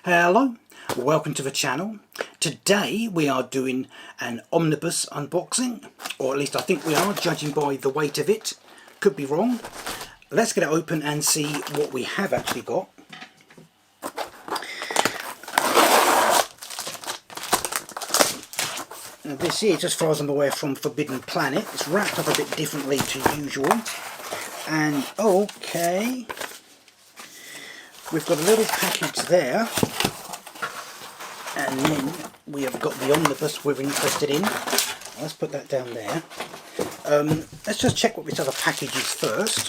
Hello, welcome to the channel. Today we are doing an Omnibus unboxing, or at least I think we are, judging by the weight of it. Could be wrong. Let's get it open and see what we have actually got. Now this is, as far as I'm aware, from Forbidden Planet. It's wrapped up a bit differently to usual. And okay, we've got a little package there, and then we have got the Omnibus we're interested in. Let's put that down there. Let's just check what this other package is first,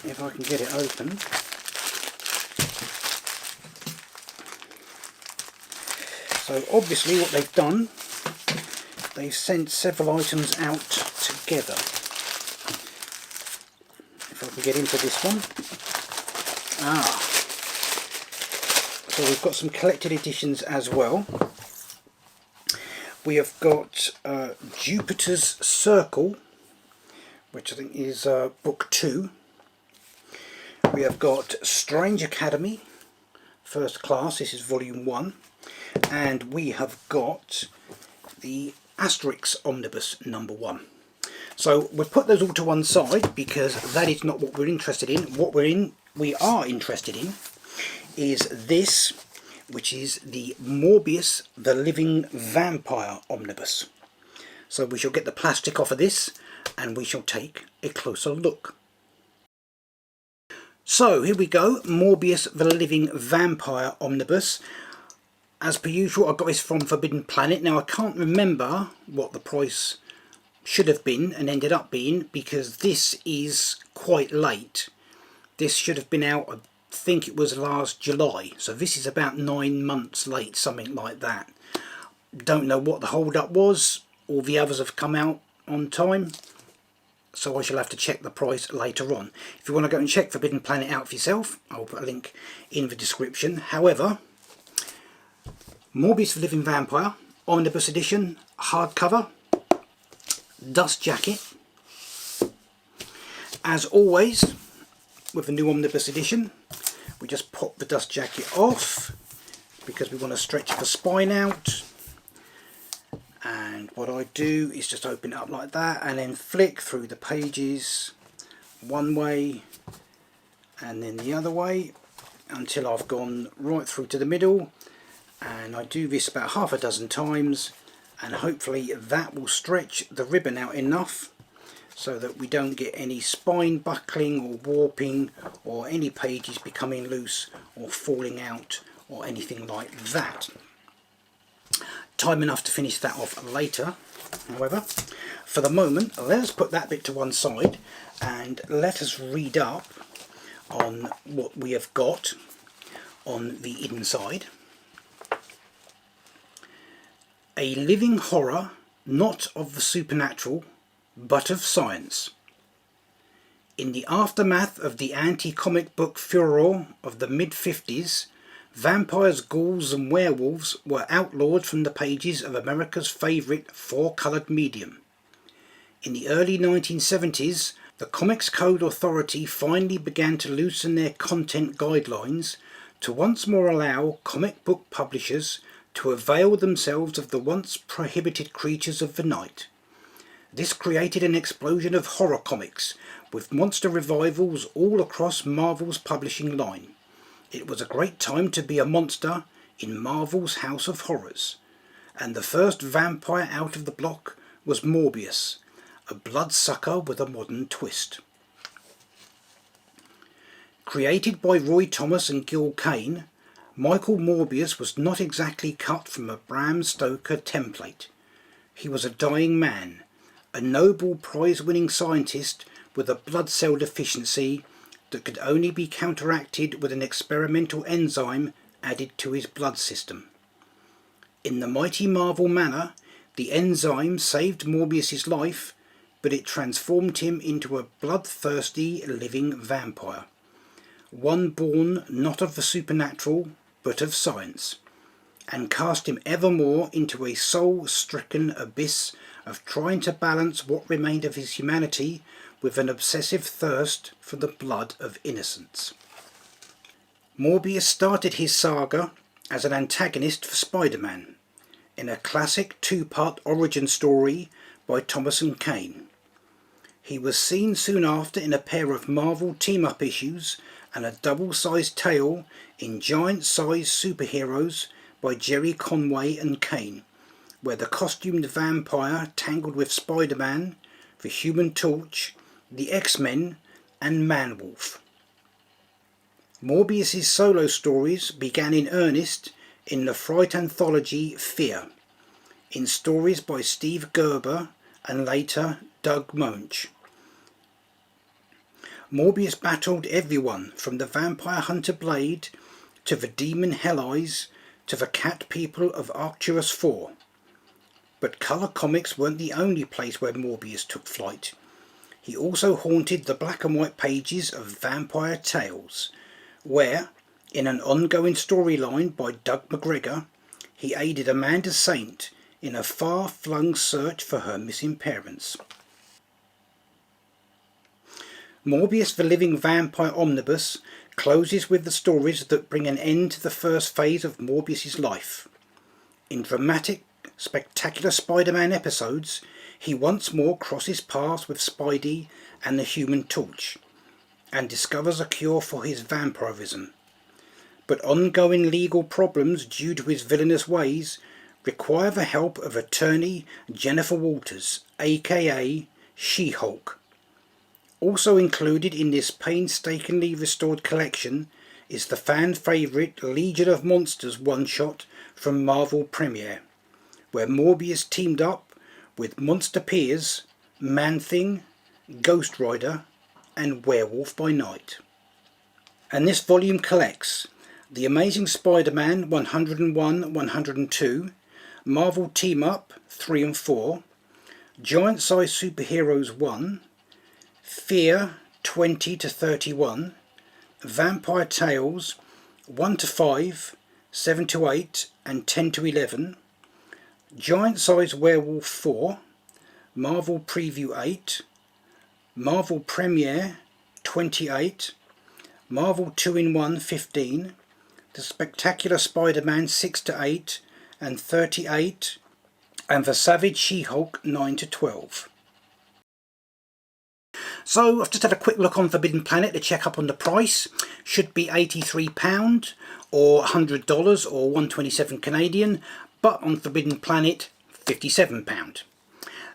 if I can get it open. So obviously what they've done, they've sent several items out together. If I can get into this one. So we've got some collected editions as well. We have got Jupiter's Circle, which I think is book 2. We have got Strange Academy, First Class, this is volume 1. And we have got the Asterix Omnibus number 1. So we'll put those all to one side because that is not what we're interested in. What we are interested in is this, which is the Morbius the Living Vampire Omnibus. So we shall get the plastic off of this and we shall take a closer look. So here we go, Morbius the Living Vampire Omnibus. As per usual, I got this from Forbidden Planet. Now I can't remember what the price should have been and ended up being, because this is quite late. This should have been out, I think it was last July, so this is about 9 months late, something like that. Don't know what the hold up was. All the others have come out on time, so I shall have to check the price later on. If you want to go and check Forbidden Planet out for yourself, I'll put a link in the description. However, Morbius the Living Vampire Omnibus Edition, hardcover, dust jacket. As always with the new Omnibus Edition, we just pop the dust jacket off because we want to stretch the spine out. And what I do is just open it up like that and then flick through the pages one way and then the other way until I've gone right through to the middle. And I do this about half a dozen times, and hopefully that will stretch the ribbon out enough so that we don't get any spine buckling or warping or any pages becoming loose or falling out or anything like that. Time enough to finish that off later. However, for the moment, let us put that bit to one side and let us read up on what we have got on the inside. A living horror, not of the supernatural, but of science. In the aftermath of the anti-comic book furor of the mid-50s, vampires, ghouls and werewolves were outlawed from the pages of America's favourite four-coloured medium. In the early 1970s, the Comics Code Authority finally began to loosen their content guidelines to once more allow comic book publishers to avail themselves of the once prohibited creatures of the night. This created an explosion of horror comics, with monster revivals all across Marvel's publishing line. It was a great time to be a monster in Marvel's House of Horrors, and the first vampire out of the block was Morbius, a bloodsucker with a modern twist. Created by Roy Thomas and Gil Kane, Michael Morbius was not exactly cut from a Bram Stoker template. He was a dying man, a Nobel Prize-winning scientist with a blood cell deficiency that could only be counteracted with an experimental enzyme added to his blood system. In the mighty Marvel manner, the enzyme saved Morbius's life, but it transformed him into a bloodthirsty living vampire. One born not of the supernatural, but of science, and cast him evermore into a soul-stricken abyss of trying to balance what remained of his humanity with an obsessive thirst for the blood of innocence. Morbius started his saga as an antagonist for Spider-Man in a classic two-part origin story by Thomas and Kane. He was seen soon after in a pair of Marvel team-up issues and a double-sized tale in Giant-Sized Superheroes by Jerry Conway and Kane, where the costumed vampire tangled with Spider-Man, the Human Torch, the X-Men and Man-Wolf. Morbius's solo stories began in earnest in the Fright anthology Fear, in stories by Steve Gerber and later Doug Moench. Morbius battled everyone from the vampire hunter Blade to the demon Hell Eyes to the cat people of Arcturus 4. But colour comics weren't the only place where Morbius took flight. He also haunted the black and white pages of Vampire Tales, where, in an ongoing storyline by Doug McGregor, he aided Amanda Saint in a far-flung search for her missing parents. Morbius the Living Vampire Omnibus closes with the stories that bring an end to the first phase of Morbius's life. In dramatic, spectacular Spider-Man episodes, he once more crosses paths with Spidey and the Human Torch, and discovers a cure for his vampirism. But ongoing legal problems due to his villainous ways require the help of attorney Jennifer Walters, aka She-Hulk. Also included in this painstakingly restored collection is the fan favourite Legion of Monsters one-shot from Marvel Premiere, where Morbius teamed up with monster peers Man-Thing, Ghost Rider and Werewolf by Night. And this volume collects The Amazing Spider-Man 101-102, Marvel Team Up 3 and 4, Giant-Sized Superheroes 1, Fear 20 to 31, Vampire Tales 1 to 5, 7 to 8 and 10 to 11, Giant-Sized Werewolf 4, Marvel Preview 8, Marvel Premiere 28, Marvel 2-in-1 15, The Spectacular Spider-Man 6 to 8 and 38, and The Savage She-Hulk 9 to 12. So I've just had a quick look on Forbidden Planet to check up on the price. Should be £83 or $100 or 127 Canadian, but on Forbidden Planet £57.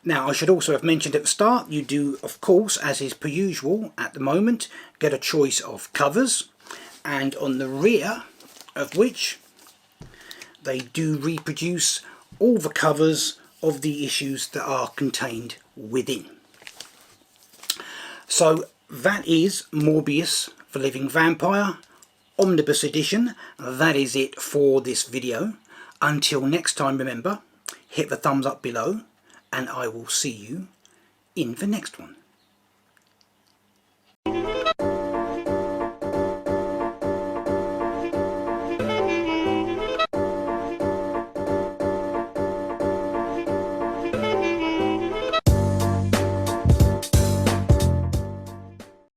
Now I should also have mentioned at the start, you do of course, as is per usual at the moment, get a choice of covers, and on the rear of which they do reproduce all the covers of the issues that are contained within. So that is Morbius the Living Vampire Omnibus Edition. That is it for this video. Until next time, remember, hit the thumbs up below and I will see you in the next one.